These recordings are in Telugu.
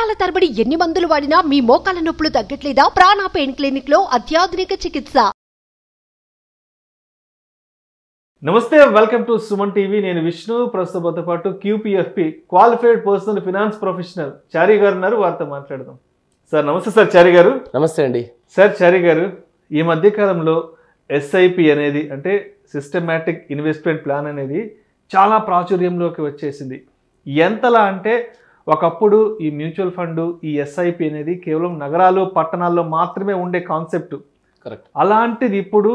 సంవత్సరాల తరబడి ఎన్ని మందులు వాడినా మీ మోకాల నొప్పులు తగ్గట్లేదా? ప్రాణ పెయిన్ క్లినిక్ లో అత్యాధునిక చికిత్స. నమస్తే, వెల్కమ్ టు సుమన్ టీవీ. నేను విష్ణు. ప్రస్తుతంతో పాటు QPFP qualified personal finance professional Chari garu ఉన్నారు. వారితో మాట్లాడదాం. సార్ నమస్తే. సార్ చారి గారు నమస్తే అండి. సార్ చారి గారు, ఈ మధ్యకాలంలో SIP అనేది అంటే సిస్టమాటిక్ ఇన్వెస్ట్మెంట్ ప్లాన్ అనేది చాలా ప్రాచుర్యంలోకి వచ్చేసింది. ఎంతలా అంటే ఒకప్పుడు ఈ మ్యూచువల్ ఫండ్, ఈ SIP అనేది కేవలం నగరాలు పట్టణాల్లో మాత్రమే ఉండే కాన్సెప్ట్. కరెక్ట్. అలాంటిది ఇప్పుడు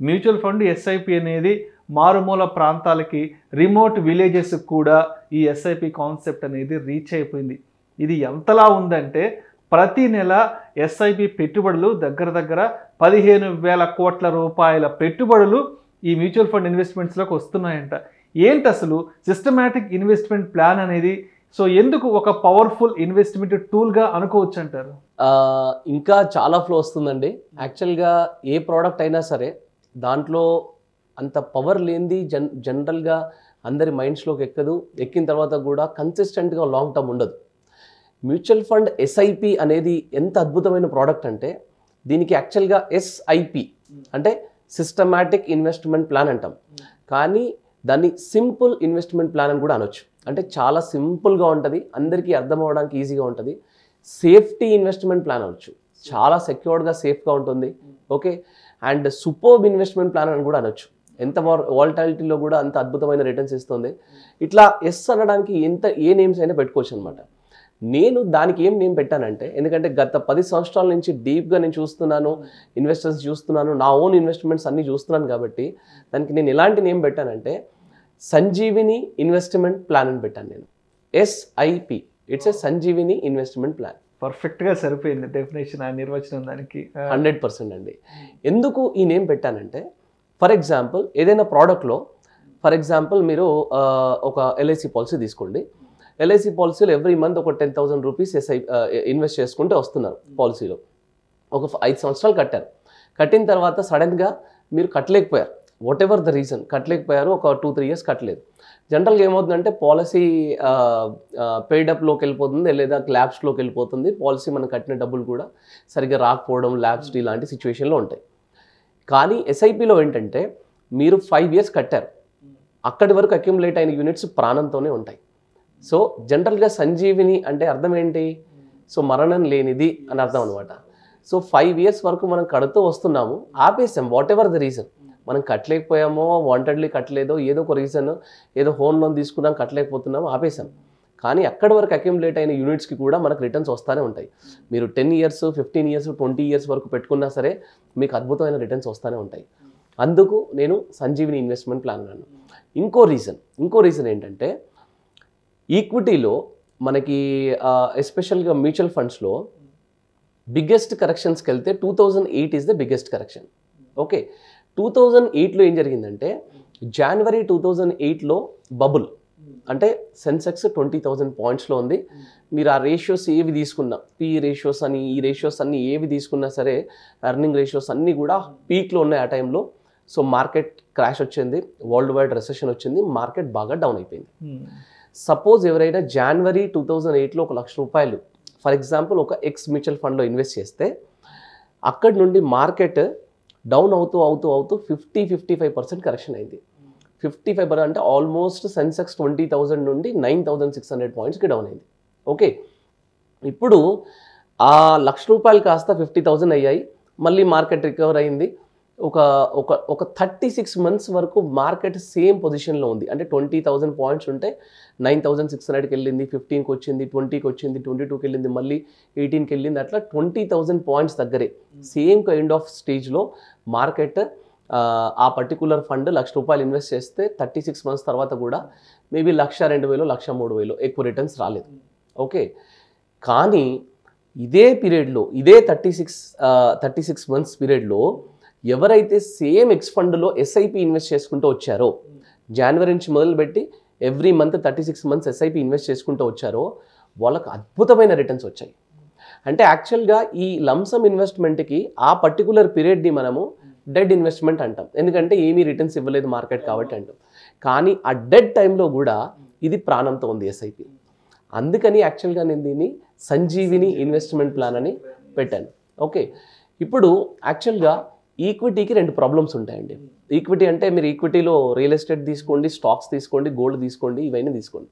మ్యూచువల్ ఫండ్ SIP అనేది మారుమూల ప్రాంతాలకి, రిమోట్ విలేజెస్ కూడా ఈ SIP కాన్సెప్ట్ అనేది రీచ్ అయిపోయింది. ఇది ఎంతలా ఉందంటే ప్రతి నెల SIP పెట్టుబడులు దగ్గర 15,000 కోట్ల రూపాయల పెట్టుబడులు ఈ మ్యూచువల్ ఫండ్ ఇన్వెస్ట్మెంట్స్లోకి వస్తున్నాయంట. ఏంటి అసలు సిస్టమాటిక్ ఇన్వెస్ట్మెంట్ ప్లాన్ అనేది? సో ఎందుకు ఒక పవర్ఫుల్ ఇన్వెస్ట్మెంట్ టూల్గా అనుకోవచ్చు అంటారు? ఇంకా చాలా ఫ్లో వస్తుందండి. యాక్చువల్గా ఏ ప్రోడక్ట్ అయినా సరే దాంట్లో అంత పవర్ లేనిది జనరల్గా అందరి మైండ్స్లోకి ఎక్కదు. ఎక్కిన తర్వాత కూడా కన్సిస్టెంట్గా లాంగ్ టర్మ్ ఉండదు. మ్యూచువల్ ఫండ్ SIP అనేది ఎంత అద్భుతమైన ప్రోడక్ట్ అంటే దీనికి యాక్చువల్గా SIP అంటే సిస్టమాటిక్ ఇన్వెస్ట్మెంట్ ప్లాన్ అంటాం, కానీ దాన్ని సింపుల్ ఇన్వెస్ట్మెంట్ ప్లాన్ అని కూడా అనొచ్చు. అంటే చాలా సింపుల్గా ఉంటుంది, అందరికీ అర్థం అవ్వడానికి ఈజీగా ఉంటుంది. సేఫ్టీ ఇన్వెస్ట్మెంట్ ప్లాన్ అనొచ్చు, చాలా సెక్యూర్డ్గా సేఫ్గా ఉంటుంది. Okay, and superb investment plan అని కూడా అనొచ్చు. ఎంత వాలటాలిటీలో కూడా అంత అద్భుతమైన రిటర్న్స్ ఇస్తుంది. ఇట్లా అనడానికి ఏ నేమ్స్ అయినా పెట్టుకోవచ్చు అనమాట. నేను దానికి ఏం నేమ్ పెట్టానంటే, ఎందుకంటే గత 10 సంవత్సరాల నుంచి డీప్గా నేను చూస్తున్నాను, ఇన్వెస్టర్స్ చూస్తున్నాను, నా ఓన్ ఇన్వెస్ట్మెంట్స్ అన్నీ చూస్తున్నాను. కాబట్టి దానికి నేను ఎలాంటి నేమ్ పెట్టానంటే సంజీవిని ఇన్వెస్ట్మెంట్ ప్లాన్ అని పెట్టాను నేను. SIP, it's a Sanjeevini investment plan. పర్ఫెక్ట్గా సరిపోయింది డెఫినేషన్, ఆ నిర్వచనం దానికి 100% అండి. ఎందుకు ఈ నేమ్ పెట్టానంటే, ఫర్ ఎగ్జాంపుల్ ఏదైనా ప్రోడక్ట్లో, ఫర్ ఎగ్జాంపుల్ మీరు ఒక LIC పాలసీ తీసుకోండి. LIC పాలసీలో ఎవ్రీ మంత్ ఒక 10,000 రూపీస్ ఇన్వెస్ట్ చేసుకుంటూ వస్తున్నారు. పాలసీలో ఒక 5 సంవత్సరాలు కట్టారు. కట్టిన తర్వాత సడన్గా మీరు కట్టలేకపోయారు, వాట్ ఎవర్ ద రీజన్ కట్టలేకపోయారు, ఒక 2-3 ఇయర్స్ కట్టలేదు. జనరల్గా ఏమవుతుందంటే పాలసీ పెయిడప్లోకి వెళ్ళిపోతుంది, లేదా ల్యాబ్స్లోకి వెళ్ళిపోతుంది. పాలసీ మనం కట్టిన డబ్బులు కూడా సరిగ్గా రాకపోవడం, ల్యాబ్స్ ఇలాంటి సిచ్యువేషన్లో ఉంటాయి. కానీ SIPలో ఏంటంటే మీరు 5 ఇయర్స్ కట్టారు, అక్కడి వరకు అక్యుములేట్ అయిన యూనిట్స్ ప్రాణంతోనే ఉంటాయి. సో జనరల్గా సంజీవిని అంటే అర్థం ఏంటి? సో మరణం లేనిది అని అర్థం అనమాట. సో 5 ఇయర్స్ వరకు మనం కడుతూ వస్తున్నాము, ఆపేసాం, వాట్ ఎవర్ ద రీజన్. మనం కట్టలేకపోయామో, వాంటెడ్లీ కట్టలేదో, ఏదో ఒక రీజన్, ఏదో హోమ్ లోన్ తీసుకున్నాం కట్టలేకపోతున్నాము, ఆపేసాం. కానీ అక్కడి వరకు అక్యుములేట్ అయిన యూనిట్స్కి కూడా మనకు రిటర్న్స్ వస్తూనే ఉంటాయి. మీరు 10 ఇయర్స్, 15 ఇయర్స్, 20 ఇయర్స్ వరకు పెట్టుకున్నా సరే మీకు అద్భుతమైన రిటర్న్స్ వస్తూనే ఉంటాయి. అందుకు నేను సంజీవిని ఇన్వెస్ట్మెంట్ ప్లాన్ అన్నాను. ఇంకో రీజన్ ఏంటంటే ఈక్విటీలో మనకి ఎస్పెషల్గా మ్యూచువల్ ఫండ్స్లో బిగ్గెస్ట్ కరెక్షన్స్కి వెళ్తే 2008 is the biggest correction. Okay, 2008లో ఏం జరిగిందంటే జనవరి 2008లో బబుల్ అంటే సెన్సెక్స్ 20,000 పాయింట్స్లో ఉంది. మీరు ఆ రేషియోస్ ఏవి తీసుకున్నా, PE రేషియోస్ అని, ఈ రేషియోస్ అన్ని ఏవి తీసుకున్నా సరే, ఎర్నింగ్ రేషియోస్ అన్నీ కూడా పీక్లో ఉన్నాయి ఆ టైంలో. సో మార్కెట్ క్రాష్ వచ్చింది, వరల్డ్ వైడ్ రెసెషన్ వచ్చింది, మార్కెట్ బాగా డౌన్ అయిపోయింది. సపోజ్ ఎవరైనా జనవరి 2008లో 1,00,000 రూపాయలు ఫర్ ఎగ్జాంపుల్ ఒక మ్యూచువల్ ఫండ్లో ఇన్వెస్ట్ చేస్తే, అక్కడి నుండి మార్కెట్ డౌన్ అవుతూ 50-55% కరెక్షన్ అయింది. 55% అంటే ఆల్మోస్ట్ సెన్సెక్స్ 20,000 నుండి 9,600 పాయింట్స్కి డౌన్ అయింది. ఓకే, ఇప్పుడు ఆ 1,00,000 రూపాయలు కాస్త 50,000 అయ్యాయి. మళ్ళీ మార్కెట్ రికవర్ అయింది. ఒక 36 మంత్స్ వరకు మార్కెట్ సేమ్ పొజిషన్లో ఉంది. అంటే 20,000 పాయింట్స్ ఉంటే 9,600కి వెళ్ళింది, 15కి వచ్చింది, 20కి వచ్చింది, 22కి వెళ్ళింది, మళ్ళీ 18కి వెళ్ళింది. అట్లా 20,000 పాయింట్స్ దగ్గరే సేమ్ కైండ్ ఆఫ్ స్టేజ్లో మార్కెట్. ఆ పర్టికులర్ ఫండ్ 1,00,000 రూపాయలు ఇన్వెస్ట్ చేస్తే 36 మంత్స్ తర్వాత కూడా మేబీ 1,02,000, 1,03,000 ఎక్కువ రిటర్న్స్ రాలేదు. ఓకే, కానీ ఇదే పీరియడ్లో, ఇదే 36 మంత్స్ పీరియడ్లో ఎవరైతే సేమ్ ఫండ్లో SIP ఇన్వెస్ట్ చేసుకుంటూ వచ్చారో, జనవరి నుంచి మొదలుపెట్టి every month 36 months SIP invest చేసుకుంటూ వచ్చారో వాళ్ళకు అద్భుతమైన రిటర్న్స్ వచ్చాయి. అంటే యాక్చువల్గా ఈ లంసమ్ ఇన్వెస్ట్మెంట్కి ఆ పర్టికులర్ పీరియడ్ని మనము డెడ్ ఇన్వెస్ట్మెంట్ అంటాం, ఎందుకంటే ఏమీ రిటర్న్స్ ఇవ్వలేదు మార్కెట్ కాబట్టి అంటాం. కానీ ఆ డెడ్ టైంలో కూడా ఇది ప్రాణంతో ఉంది SIP. అందుకని యాక్చువల్గా నేను దీన్ని సంజీవిని ఇన్వెస్ట్మెంట్ ప్లాన్ అని పెట్టాను. ఓకే, ఇప్పుడు యాక్చువల్గా ఈక్విటీకి 2 ప్రాబ్లమ్స్ ఉంటాయండి. ఈక్విటీ అంటే మీరు ఈక్విటీలో రియల్ ఎస్టేట్ తీసుకోండి, స్టాక్స్ తీసుకోండి, గోల్డ్ తీసుకోండి, ఇవన్నీ తీసుకోండి.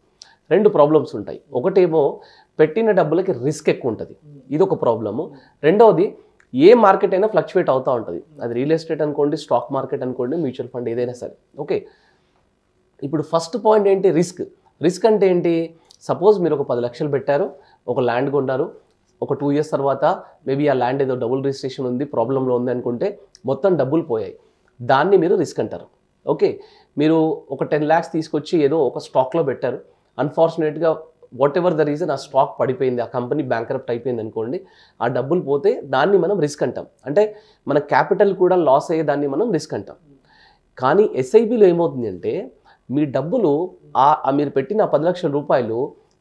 2 ప్రాబ్లమ్స్ ఉంటాయి. ఒకటేమో పెట్టిన డబ్బులకి రిస్క్ ఎక్కువ ఉంటుంది, ఇది ఒక ప్రాబ్లము. రెండవది ఏ మార్కెట్ అయినా ఫ్లక్చువేట్ అవుతూ ఉంటుంది. అది రియల్ ఎస్టేట్ అనుకోండి, స్టాక్ మార్కెట్ అనుకోండి, మ్యూచువల్ ఫండ్ ఏదైనా సరే. ఓకే, ఇప్పుడు ఫస్ట్ పాయింట్ ఏంటి? రిస్క్. రిస్క్ అంటే ఏంటి? సపోజ్ మీరు ఒక 10 లక్షలు పెట్టారు, ఒక ల్యాండ్ కొన్నారు, ఒక 2 years తర్వాత మేబీ ఆ ల్యాండ్ ఏదో డబుల్ రిజిస్ట్రేషన్ ఉంది, ప్రాబ్లంలో ఉంది అనుకుంటే మొత్తం డబ్బులు పోయాయి. దాన్ని మీరు రిస్క్ అంటారు. ఓకే, మీరు ఒక 10 lakhs తీసుకొచ్చి ఏదో ఒక స్టాక్లో పెట్టారు, అన్ఫార్చునేట్గా వాట్ ఎవర్ ద రీజన్ ఆ స్టాక్ పడిపోయింది, ఆ కంపెనీ బ్యాంక్రప్ట్ అయిపోయింది అనుకోండి, ఆ డబ్బులు పోతే దాన్ని మనం రిస్క్ అంటాం. అంటే మన క్యాపిటల్ కూడా లాస్ అయ్యే దాన్ని మనం రిస్క్ అంటాం. కానీ ఎస్ఐపిలో ఏమవుతుంది అంటే మీ డబ్బులు మీరు పెట్టిన 10 లక్షల రూపాయలు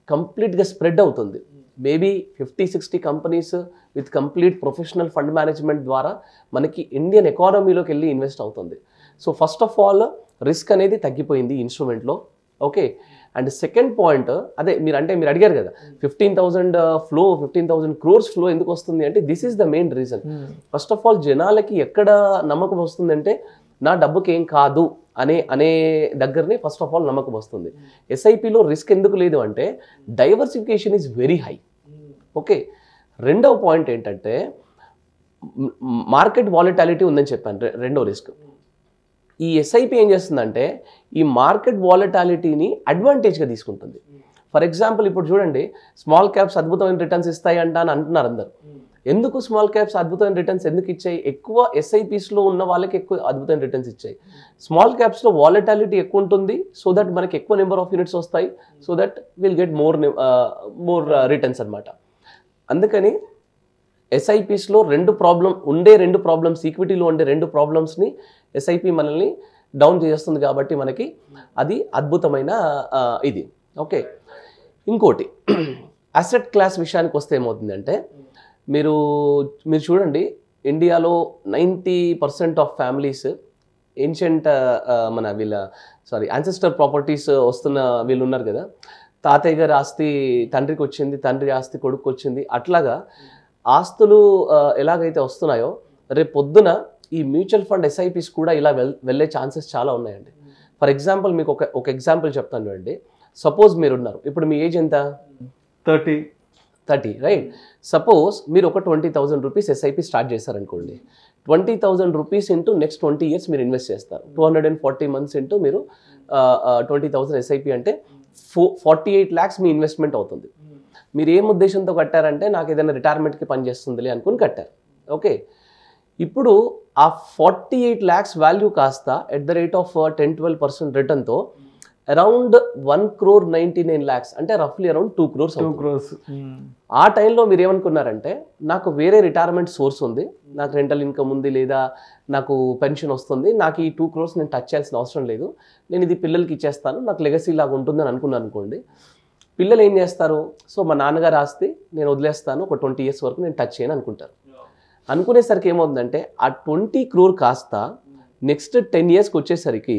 కంప్లీట్గా స్ప్రెడ్ అవుతుంది. Maybe 50-60 companies with complete professional fund management ద్వారా మనకి ఇండియన్ ఎకానమీలోకి వెళ్ళి ఇన్వెస్ట్ అవుతుంది. So first of all risk అనేది తగ్గిపోయింది ఇన్స్ట్రుమెంట్లో. ఓకే, అండ్ సెకండ్ పాయింట్ అదే మీరు అడిగారు కదా 15,000 crores ఫ్లో ఎందుకు వస్తుంది అంటే this is the main reason. First of all జనాలకి ఎక్కడ నమ్మకం వస్తుందంటే నా డబ్బుకి ఏం కాదు అనే దగ్గరనే ఫస్ట్ ఆఫ్ ఆల్ నమ్మకం వస్తుంది. ఎస్ఐపిలో రిస్క్ ఎందుకు లేదు అంటే diversification is very high. Okay, రెండవ పాయింట్ ఏంటంటే మార్కెట్ వాలటాలిటీ ఉందని చెప్పాను, రెండో రిస్క్. ఈ ఎస్ఐపి ఏం చేస్తుందంటే ఈ మార్కెట్ వాలటాలిటీని అడ్వాంటేజ్గా తీసుకుంటుంది. ఫర్ ఎగ్జాంపుల్ ఇప్పుడు చూడండి, స్మాల్ క్యాప్స్ అద్భుతమైన రిటర్న్స్ ఇస్తాయి అని అంటున్నారు అందరు. ఎందుకు స్మాల్ క్యాప్స్ అద్భుతమైన రిటర్న్స్ ఎందుకు ఇచ్చాయి? ఎక్కువ ఎస్ఐపిస్లో ఉన్న వాళ్ళకి ఎక్కువ అద్భుతమైన రిటర్న్స్ ఇచ్చాయి. స్మాల్ క్యాప్స్లో వాలటాలిటీ ఎక్కువ ఉంటుంది, సో దట్ మనకి ఎక్కువ నెంబర్ ఆఫ్ యూనిట్స్ వస్తాయి, so that will get more returns అనమాట. అందుకని ఎస్ఐపిస్లో రెండు ప్రాబ్లమ్స్ ఈక్విటీలో ఉండే 2 ప్రాబ్లమ్స్ని ఎస్ఐపి మనల్ని డౌన్ చేస్తుంది. కాబట్టి మనకి అది అద్భుతమైన ఇది. ఓకే, ఇంకోటి అసెట్ క్లాస్ విషయానికి వస్తే ఏమవుతుందంటే మీరు చూడండి, ఇండియాలో 90% of families ancient ancestor properties వస్తున్న వీళ్ళు ఉన్నారు కదా, తాతయ్య గారి ఆస్తి తండ్రికి వచ్చింది, తండ్రి ఆస్తి కొడుకు వచ్చింది. అట్లాగా ఆస్తులు ఎలాగైతే వస్తున్నాయో రేపు పొద్దున ఈ మ్యూచువల్ ఫండ్ ఎస్ఐపిస్ కూడా ఇలా వెళ్ళే ఛాన్సెస్ చాలా ఉన్నాయండి. ఫర్ ఎగ్జాంపుల్ మీకు ఒక ఎగ్జాంపుల్ చెప్తాను చూడండి. సపోజ్ మీరున్నారు, ఇప్పుడు మీ ఏజ్ ఎంత? 30 రైట్. సపోజ్ మీరు ఒక 20,000 రూపీస్ ఎస్ఐపి స్టార్ట్ చేశారనుకోండి. 20,000 రూపీస్ ఇంటూ నెక్స్ట్ 20 years మీరు ఇన్వెస్ట్ చేస్తారు. 240 months ఇంటూ మీరు 20,000 ఎస్ఐపి అంటే 48 lakhs మీ ఇన్వెస్ట్మెంట్ అవుతుంది. మీరు ఏం ఉద్దేశంతో కట్టారంటే నాకు ఏదైనా రిటైర్మెంట్కి పనిచేస్తుందిలే అనుకుని కట్టారు. ఓకే, ఇప్పుడు ఆ 48 lakhs వాల్యూ కాస్త ఎట్ ద రేట్ ఆఫ్ 10-12% రిటర్న్తో అరౌండ్ 1,99 lakhs అంటే రఫ్లీ అరౌండ్ 2 crores. ఆ టైంలో మీరు ఏమనుకున్నారంటే నాకు వేరే రిటైర్మెంట్ సోర్స్ ఉంది, నాకు రెంటల్ ఇన్కమ్ ఉంది, లేదా నాకు పెన్షన్ వస్తుంది, నాకు ఈ 2 crores నేను టచ్ చేయాల్సిన అవసరం లేదు, నేను ఇది పిల్లలకి ఇచ్చేస్తాను, నాకు లెగసీ లాగా ఉంటుందని అనుకున్నాను అనుకోండి. పిల్లలు ఏం చేస్తారు? సో మా నాన్నగారు ఆస్తి నేను వదిలేస్తాను, ఒక 20 years వరకు నేను టచ్ చేయను అనుకుంటారు. అనుకునేసరికి ఏమవుతుందంటే ఆ 20 crore కాస్త నెక్స్ట్ 10 yearsకి వచ్చేసరికి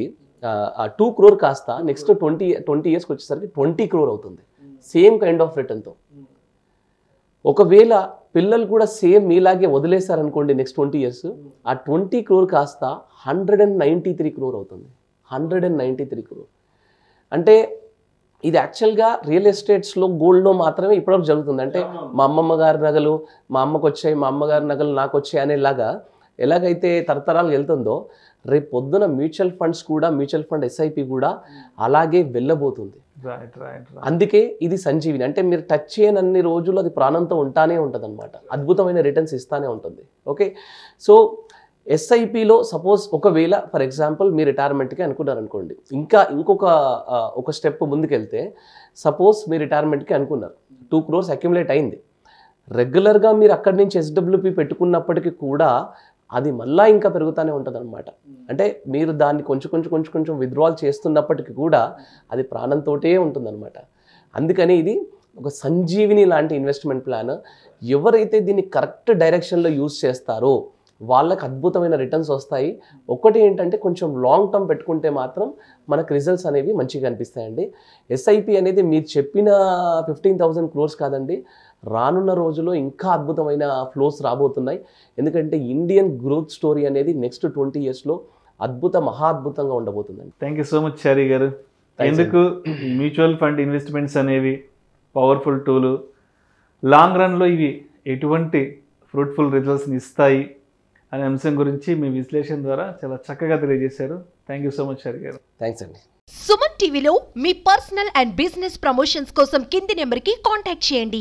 2 crore కాస్త నెక్స్ట్ 20 yearsకి వచ్చేసరికి 20 crore అవుతుంది, సేమ్ కైండ్ ఆఫ్ రిటర్న్తో. ఒకవేళ పిల్లలు కూడా సేమ్ మీలాగే వదిలేశారనుకోండి నెక్స్ట్ 20 years, ఆ 20 crore కాస్త 193 crore అవుతుంది. 193 crore అంటే ఇది యాక్చువల్గా రియల్ ఎస్టేట్స్లో గోల్డ్లో మాత్రమే ఇప్పటివరకు జరుగుతుంది. అంటే మా అమ్మమ్మ గారి నగలు మా అమ్మకు వచ్చాయి, మా అమ్మగారి నగలు నాకు వచ్చాయి అనేలాగా ఎలాగైతే తరతరాలు వెళ్తుందో రేపు పొద్దున మ్యూచువల్ ఫండ్స్ కూడా, మ్యూచువల్ ఫండ్ ఎస్ఐపి కూడా అలాగే వెళ్ళబోతుంది. అందుకే ఇది సంజీవిని. అంటే మీరు టచ్ చేయనన్ని రోజులు అది ప్రాణంతో ఉంటానే ఉంటుంది అనమాట, అద్భుతమైన రిటర్న్స్ ఇస్తానే ఉంటుంది. ఓకే, సో ఎస్ఐపిలో సపోజ్ ఒకవేళ ఫర్ ఎగ్జాంపుల్ మీ రిటైర్మెంట్కి అనుకున్నారనుకోండి, ఇంకొక స్టెప్ ముందుకెళ్తే సపోజ్ మీ రిటైర్మెంట్కి అనుకున్నారు, 2 crores అక్యుములేట్ అయింది. రెగ్యులర్గా మీరు అక్కడి నుంచి ఎస్డబ్ల్యూపీ పెట్టుకున్నప్పటికీ కూడా అది మళ్ళీ ఇంకా పెరుగుతూనే ఉంటుంది అనమాట. అంటే మీరు దాన్ని కొంచెం విత్డ్రాల్ చేస్తున్నప్పటికీ కూడా అది ప్రాణంతోటే ఉంటుందన్నమాట. అందుకని ఇది ఒక సంజీవిని లాంటి ఇన్వెస్ట్మెంట్ ప్లాన్. ఎవరైతే దీన్ని కరెక్ట్ డైరెక్షన్లో యూజ్ చేస్తారో వాళ్ళకి అద్భుతమైన రిటర్న్స్ వస్తాయి. ఒకటి ఏంటంటే కొంచెం లాంగ్ టర్మ్ పెట్టుకుంటే మాత్రం మనకు రిజల్ట్స్ అనేవి మంచిగా అనిపిస్తాయండి. ఎస్ఐపి అనేది మీరు చెప్పిన 15,000 crores కాదండి, రానున్న రోజుల్లో ఇంకా అద్భుతమైన ఫ్లోస్ రాబోతున్నాయి. ఎందుకంటే ఇండియన్ గ్రోత్ స్టోరీ అనేది నెక్స్ట్ 20 yearsలో మహా అద్భుతంగా ఉండబోతుందండి. థ్యాంక్ యూ సో మచ్ చారి గారు. ఎందుకు మ్యూచువల్ ఫండ్ ఇన్వెస్ట్మెంట్స్ అనేవి పవర్ఫుల్ టూలు, లాంగ్ రన్లో ఇవి ఎటువంటి ఫ్రూట్ఫుల్ రిజల్ట్స్ని ఇస్తాయి అనే అంశం గురించి మీ విశ్లేషణ ద్వారా చాలా చక్కగా తెలియజేశారు. థ్యాంక్ యూ సో మచ్ చారి గారు. థ్యాంక్స్ అండి. సుమన్ టీవీలో మీ పర్సనల్ అండ్ బిజినెస్ ప్రమోషన్స్ కోసం కింది నెంబర్కి కాంటాక్ట్ చేయండి.